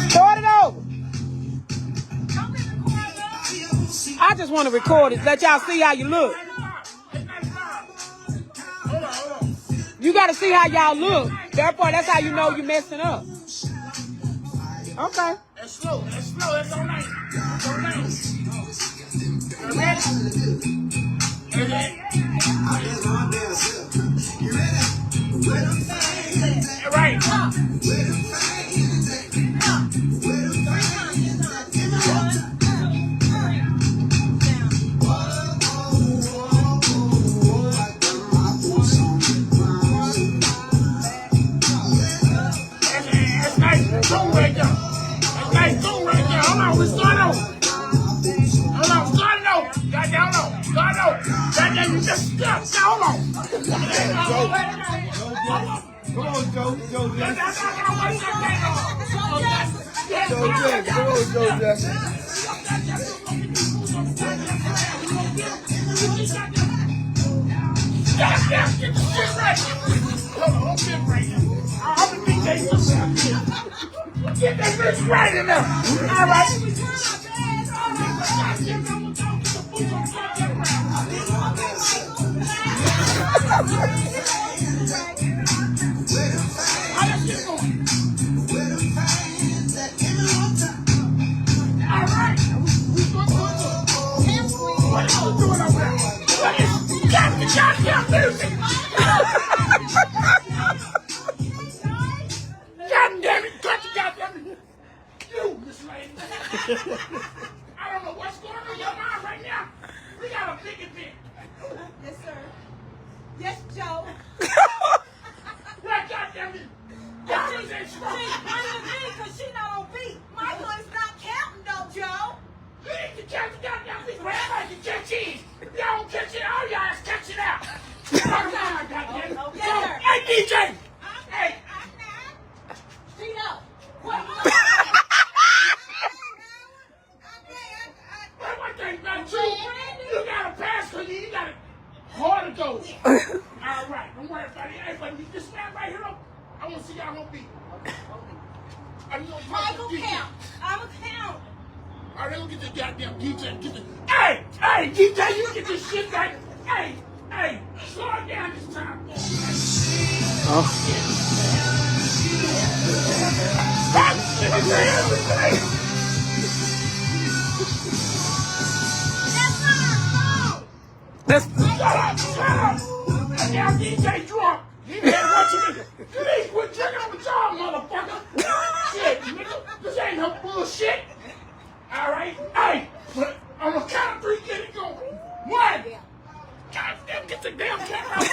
Start it over. I just want to record it. Let y'all see how you look. You got to see how y'all look. Therefore, that's how you know you're messing up. Okay. That's slow. That's slow. That's on lane. That's on lane. You ready? You ready? Right. That's nice. Tone right there. That's nice tone right there. Hold on. We start over. Hold on. Start it over. Goddamn, hold on. Start over. Goddamn, you just stop. Hold on. Come on, Joe. Joe Jackson. Come on, Joe Jackson. Goddamn, get the shit right. Hold on, I'm getting right now. I'm the DJ. Get that bitch right in there. All right. I don't know what's going on in your mind right now. We got a big event. Yes, sir. Yes, Joe. What goddamn it? Y'all is in trouble. Because she not on beat. Michael is not counting, though, Joe. You need to catch the goddamn beat. Everybody can catch in. If y'all don't catch it, all y'all is catch it out. Hey, DJ. Hey. Gino. What? One thing about you, you got a pass because you got it hard to go. All right, don't worry about it. Hey, but you just stand right here. I want to see y'all on beat. Michael, count. I'm a count. All right, let's get the goddamn DJ. Hey, DJ, you get this shit right. Hey, slow it down this time. Let's Shut up! That damn DJ drunk. He ain't what you need. You need to quit drinking on the job, motherfucker. Shit, nigga. This ain't no bullshit. All right? Hey, on the count of three, get it going. 1. God damn, get the damn camera out.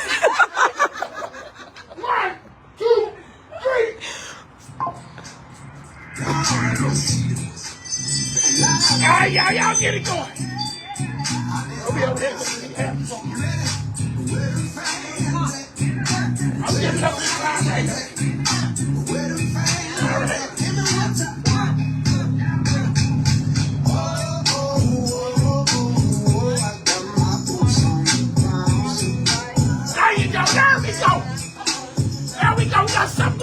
1, 2, 3. All right, y'all get it going. I'll be over here. I'm getting up this time right now. All right. There you go. There we go. There we go. We got something